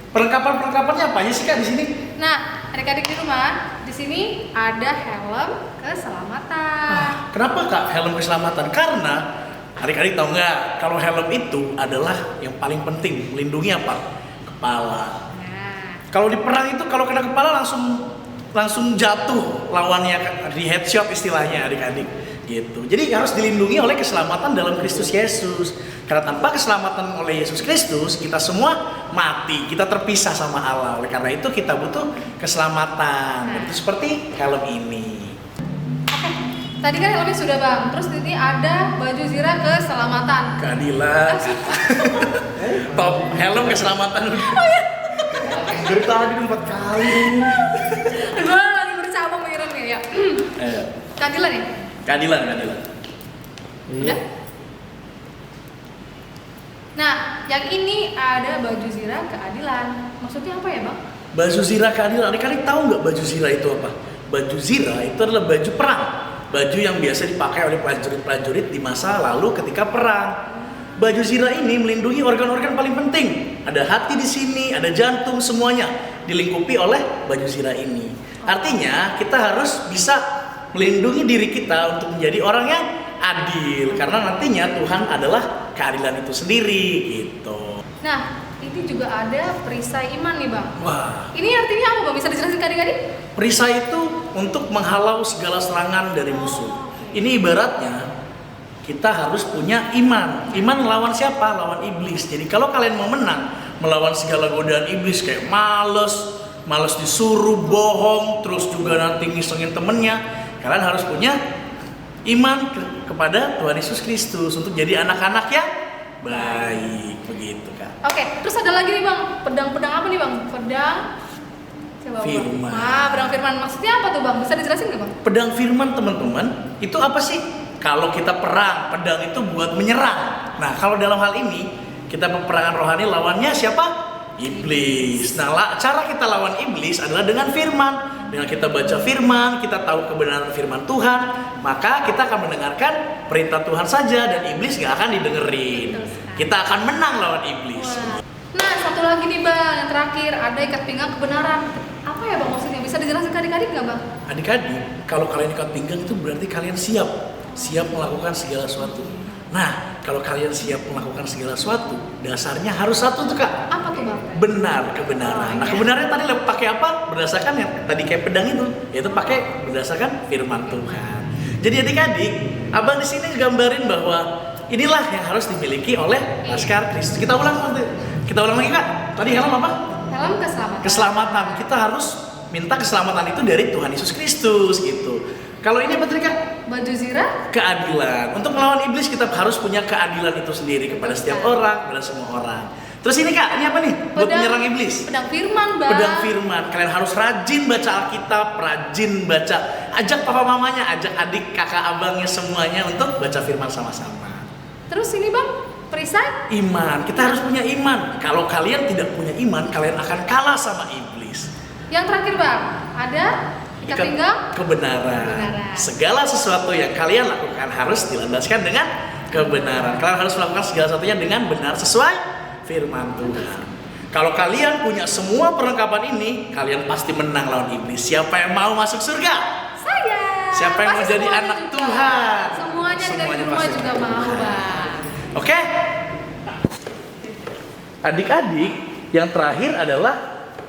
F: Perlengkapannya apa aja sih kak di sini?
G: Nah, adik-adik di rumah, di sini ada helm keselamatan.
F: Kenapa kak helm keselamatan? Karena adik-adik tahu nggak kalau helm itu adalah yang paling penting melindungi apa? Kepala.
G: Nah,
F: Kalau di perang itu kalau kena kepala langsung jatuh lawannya di headshot istilahnya adik-adik gitu. Jadi harus dilindungi oleh keselamatan dalam Kristus Yesus. Karena tanpa keselamatan oleh Yesus Kristus kita semua mati, kita terpisah sama Allah. Oleh karena itu kita butuh keselamatan. Itu seperti helm ini.
G: tadi kan helmnya sudah bang. Terus ini ada baju zirah keselamatan.
F: Keadilan. Top helm keselamatan. Dari tadi 4 kali.
G: Gue lagi bercabang pikirannya ya. Keadilan ya?
F: Keadilan.
G: Udah? Nah, yang ini ada baju zirah keadilan. Maksudnya apa ya bang?
F: Baju zirah keadilan. Adik-adik tahu nggak baju zirah itu apa? Baju zirah itu adalah baju perang. Baju yang biasa dipakai oleh prajurit-prajurit di masa lalu ketika perang. Baju zirah ini melindungi organ-organ paling penting. Ada hati di sini, ada jantung, semuanya dilingkupi oleh baju zirah ini. Artinya kita harus bisa melindungi diri kita untuk menjadi orang yang adil. Karena nantinya Tuhan adalah keadilan itu sendiri gitu.
G: Nah, ini juga ada perisai iman nih bang.
F: Wah,
G: Ini artinya apa bang? Bisa dijelasin ke adik-adik?
F: perisai itu untuk menghalau segala serangan dari musuh. Ini ibaratnya kita harus punya iman. Iman melawan siapa? Lawan iblis. Jadi kalau kalian mau menang melawan segala godaan iblis kayak males disuruh, bohong, terus juga nanti ngisengin temennya, kalian harus punya iman kepada Tuhan Yesus Kristus untuk jadi anak-anak yang baik, begitu kan.
G: Oke, terus ada lagi nih bang. Pedang-pedang apa nih bang? Pedang coba, Bang.
F: Firman.
G: Pedang firman. Maksudnya apa tuh bang? Bisa dijelasin nggak bang?
F: Pedang firman teman-teman, itu apa sih? Kalau kita perang, pedang itu buat menyerang. Nah, kalau dalam hal ini, kita peperangan rohani lawannya siapa? Iblis. Nah, cara kita lawan iblis adalah dengan firman. Dengan kita baca firman, kita tahu kebenaran firman Tuhan, maka kita akan mendengarkan perintah Tuhan saja dan iblis gak akan didengerin. Kita akan menang lawan iblis.
G: Nah, satu lagi nih bang, yang terakhir ada ikat pinggang kebenaran. Apa ya bang maksudnya? Bisa dijelasin ke adik-adik nggak bang?
F: Adik-adik, kalau kalian ikat pinggang itu berarti kalian siap melakukan segala sesuatu. Nah, kalau kalian siap melakukan segala sesuatu, dasarnya harus satu tuh Kak.
G: Apa tuh Bang?
F: Benar, kebenaran. Nah, kebenarannya tadi pakai apa? Berdasarkan yang tadi kayak pedang itu, yaitu pakai berdasarkan firman Tuhan. Jadi adik-adik, Abang di sini gambarin bahwa inilah yang harus dimiliki oleh Laskar Kristus. Kita ulang lagi Kak. Tadi helm apa?
G: Helm keselamatan.
F: Keselamatan. Kita harus minta keselamatan itu dari Tuhan Yesus Kristus gitu. Kalau ini apa tadi Kak?
G: Baju zirah.
F: Keadilan. Untuk melawan iblis kita harus punya keadilan itu sendiri kepada setiap orang, kepada semua orang. Terus ini Kak, ini apa nih? Buat menyerang iblis.
G: Pedang firman, Bang.
F: Pedang firman. Kalian harus rajin baca Alkitab, rajin baca. Ajak papa mamanya, ajak adik, kakak, abangnya semuanya untuk baca firman sama-sama.
G: Terus ini Bang, perisai.
F: Iman. Kita harus punya iman. Kalau kalian tidak punya iman, kalian akan kalah sama iblis.
G: Yang terakhir Bang, ada ikat pinggang.
F: Kebenaran. Segala sesuatu yang kalian lakukan harus dilandaskan dengan kebenaran. Kalian harus melakukan segala sesuatunya dengan benar sesuai firman Tuhan. Kalau kalian punya semua perlengkapan ini, kalian pasti menang lawan iblis. Siapa yang mau masuk surga?
G: Saya.
F: Siapa yang mau
G: Pasti
F: jadi
G: semuanya
F: anak
G: juga.
F: Tuhan?
G: Semuanya dari rumah
F: pasti
G: juga
F: anak
G: mau
F: Tuhan.
G: Bang.
F: Oke? Adik-adik, yang terakhir adalah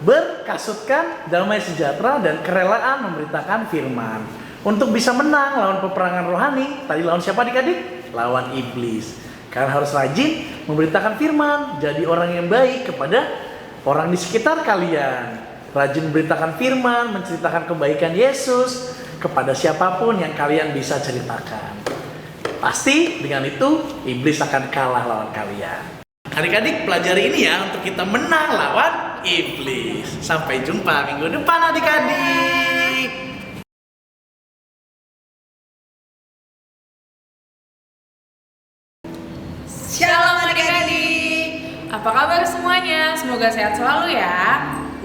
F: berkasutkan damai sejahtera dan kerelaan memberitakan firman. Untuk bisa menang lawan peperangan rohani, tadi lawan siapa adik-adik? Lawan iblis. Kalian harus rajin memberitakan firman, jadi orang yang baik kepada orang di sekitar kalian. Rajin memberitakan firman, menceritakan kebaikan Yesus kepada siapapun yang kalian bisa ceritakan. Pasti dengan itu iblis akan kalah lawan kalian. Adik-adik pelajari ini ya untuk kita menang lawan iblis. Sampai jumpa minggu depan adik-adik.
H: Shalom adik-adik. Apa kabar semuanya? Semoga sehat selalu ya.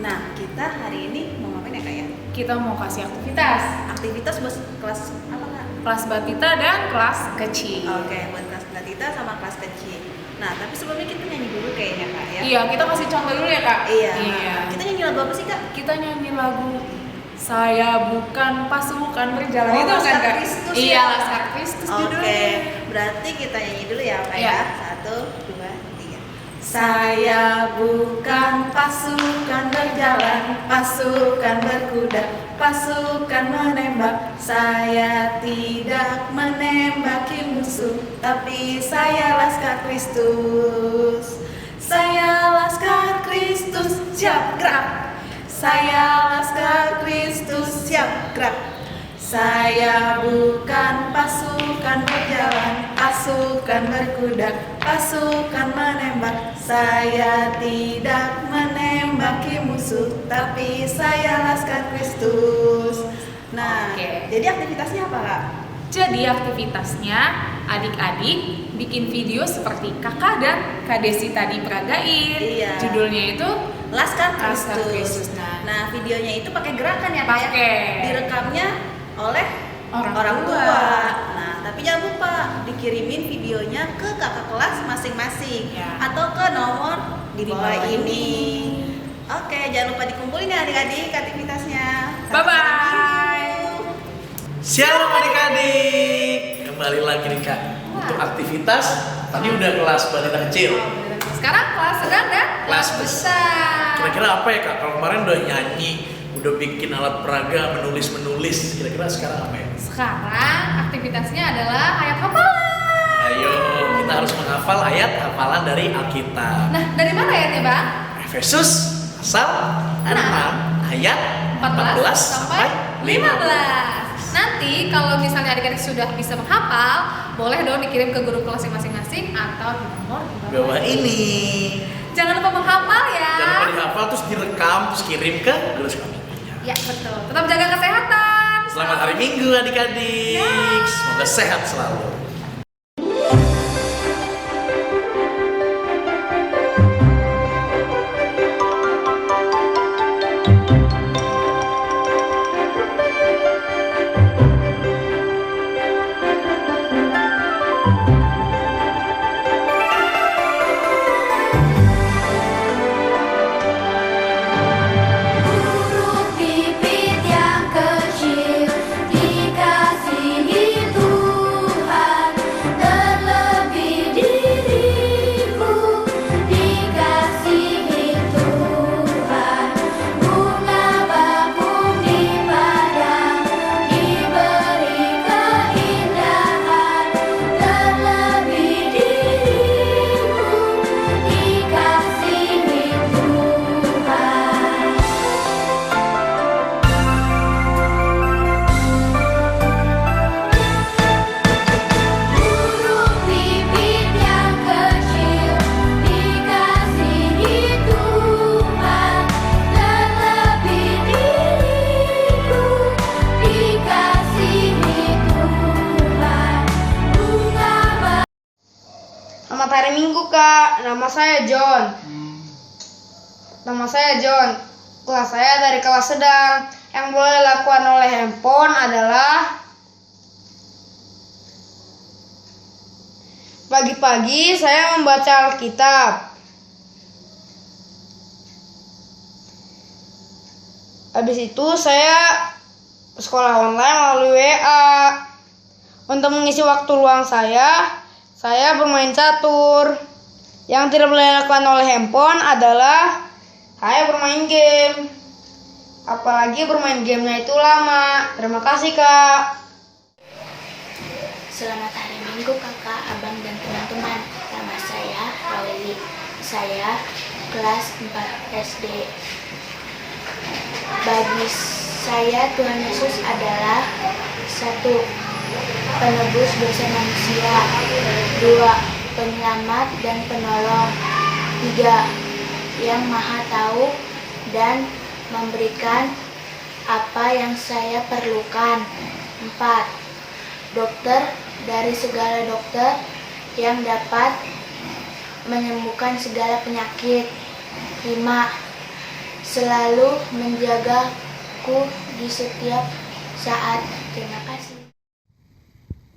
B: Nah, kita hari ini mau ngapain ya Kak ya?
H: Kita mau kasih aktivitas.
B: Aktivitas buat kelas apa Kak?
H: Kelas batita dan kelas kecil.
B: Oke, buat kelas batita sama kelas kecil. Nah, tapi sebelumnya kita nyanyi dulu kayaknya Kak ya?
H: Iya, kita kasih contoh dulu ya kak.
B: Iya.
H: Iya.
B: Kita nyanyi lagu apa sih Kak?
H: Kita nyanyi lagu Saya Bukan Pasukan Berjalan.
B: Oh,
H: Itu kan
B: Laskar
H: kak?
B: Kristus
H: Iya,
B: ya?
H: Laskar Kristus
B: Oke,
H: judulnya.
B: berarti kita nyanyi dulu ya Kak
H: Iya.
B: ya? 1, 2, 3.
H: Saya bukan pasukan berjalan, pasukan berkuda, pasukan menembak. Saya tidak menembaki musuh, tapi saya Laskar Kristus. Saya Laskar Kristus, siap gerak. Saya Laskar Kristus, siap gerak. Saya bukan pasukan berjalan, pasukan berkuda, pasukan menembak. Saya tidak menembaki musuh, tapi saya Laskar Kristus. Nah,
G: Oke.
H: jadi aktivitasnya apa kak? Jadi aktivitasnya adik-adik bikin video seperti kakak dan Kak Desi tadi peragain.
B: Iya.
H: Judulnya itu
B: Laskar
H: Laskar
B: Kristus.
H: Kristus.
B: Nah, videonya itu pakai gerakan ya Kak ya?
H: Pakai.
B: Direkamnya oleh
H: Orang tua.
B: Nah, tapi jangan lupa dikirimin videonya ke kakak kelas masing-masing
H: Ya.
B: atau ke nomor di bawah
H: bawah
B: ini. Oke, jangan lupa dikumpulin ya adik-adik aktivitasnya.
H: Bye bye.
F: Shalom adik-adik. Kembali lagi nih Kak. Untuk aktivitas tadi udah kelas balita kecil.
G: Sekarang kelas sedang dan
F: Kelas
G: besar.
F: Kira-kira apa ya Kak? Kalau kemarin udah nyanyi, udah bikin alat peraga, menulis. Kira-kira sekarang apa ya?
G: Sekarang aktivitasnya adalah ayat hafalan.
F: Ayo, kita harus menghafal ayat hafalan dari Alkitab.
G: Nah, dari mana ayatnya Bang?
F: Efesus pasal 6 ayat 14 sampai 15.
G: Nanti kalau misalnya adik-adik sudah bisa menghafal, boleh dong dikirim ke guru kelasnya masing-masing atau di nomor di
F: Bawah ini.
G: Jangan lupa menghafal ya.
F: Jangan lupa dihafal terus direkam terus kirim ke guru sekolah.
G: Ya betul. Tetap jaga kesehatan.
F: Selamat hari Minggu adik-adik. Semoga sehat selalu.
I: Bibit yang kecil dikasihi Tuhan. Selamat hari Minggu, Kak. Nama saya John. Kelas saya dari kelas sedang. Yang boleh dilakukan oleh handphone adalah pagi-pagi saya membaca Alkitab. Habis itu saya sekolah online melalui WA. Untuk mengisi waktu luang saya bermain catur. Yang tidak boleh dilakukan oleh handphone adalah saya bermain game. Apalagi bermain gamenya itu lama. Terima kasih, Kak.
J: Selamat hari Minggu kakak, abang dan teman-teman. Nama saya Raweli. Saya kelas 4 SD. Bagi saya Tuhan Yesus adalah 1. Penebus dosa manusia, 2. Penyelamat dan penolong, 3. Yang maha tahu dan memberikan apa yang saya perlukan, 4. Dokter dari segala dokter yang dapat menyembuhkan segala penyakit, 5. Selalu menjagaku di setiap saat. Terima kasih.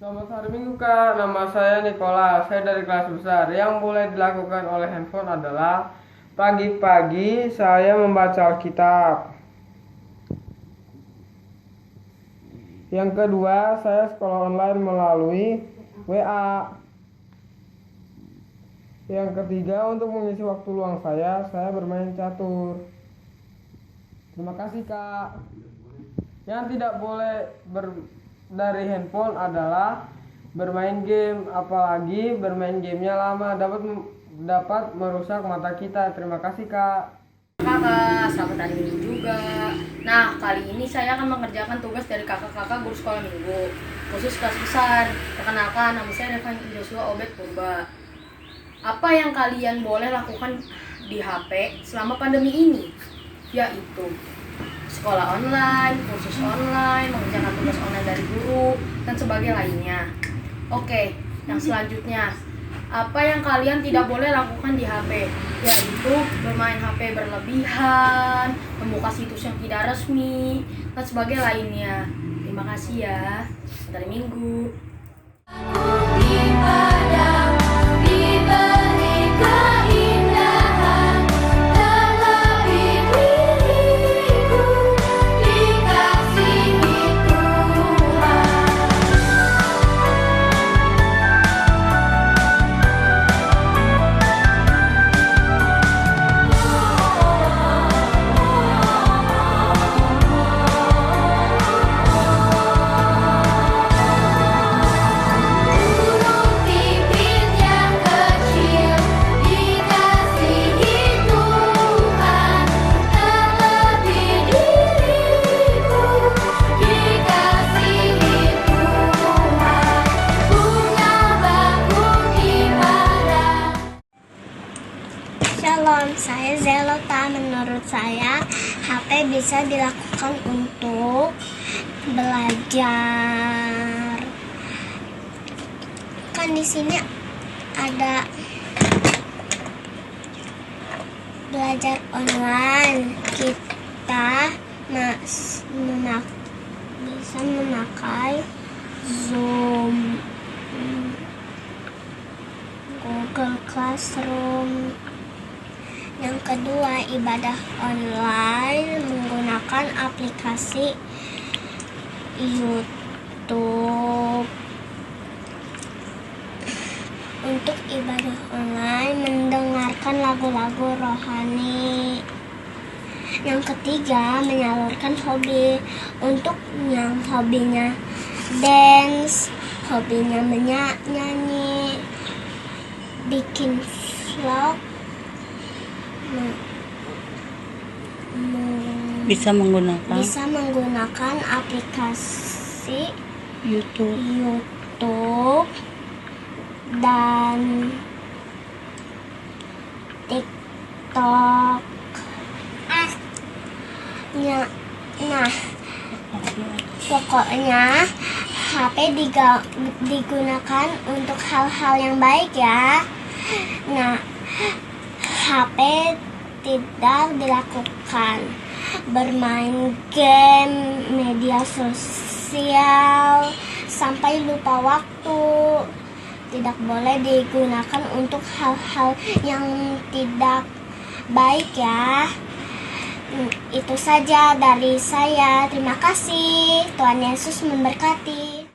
K: Selamat hari Minggu, Kak. Nama saya Nikola. Saya dari kelas besar. Yang boleh dilakukan oleh handphone adalah pagi-pagi saya membaca Alkitab. Yang kedua, saya sekolah online melalui WA. Yang ketiga, untuk mengisi waktu luang saya bermain catur. Terima kasih, Kak. Yang tidak boleh dari handphone adalah bermain game, apalagi bermain gamenya lama dapat merusak mata kita. Terima kasih, Kak.
L: Kakak, selamat hari Minggu juga. Nah, kali ini saya akan mengerjakan tugas dari kakak-kakak guru sekolah minggu, khusus kelas besar. Perkenalkan, nama saya Revan Joshua Obed Purba. Apa yang kalian boleh lakukan di HP selama pandemi ini? Yaitu sekolah online, kursus online, mengerjakan tugas online dari guru, dan sebagainya lainnya. Oke, yang selanjutnya, apa yang kalian tidak boleh lakukan di HP? Yaitu bermain HP berlebihan, membuka situs yang tidak resmi, dan sebagainya lainnya. Terima kasih ya. Selamat hari Minggu.
J: Shalom, saya Zelota. Menurut saya, HP bisa dilakukan untuk belajar. Kan di sini ada belajar online. Kita bisa memakai Zoom, Google Classroom. Yang kedua, ibadah online menggunakan aplikasi YouTube. Untuk ibadah online, mendengarkan lagu-lagu rohani. Yang ketiga, menyalurkan hobi. Untuk yang hobinya dance, hobinya menyanyi, bikin vlog,
D: bisa
J: menggunakan aplikasi YouTube dan TikTok. Nah, pokoknya HP digunakan untuk hal-hal yang baik ya. Nah, HP tidak dilakukan. Bermain game, media sosial, sampai lupa waktu. Tidak boleh digunakan untuk hal-hal yang tidak baik ya. Itu saja dari saya. Terima kasih. Tuhan Yesus memberkati.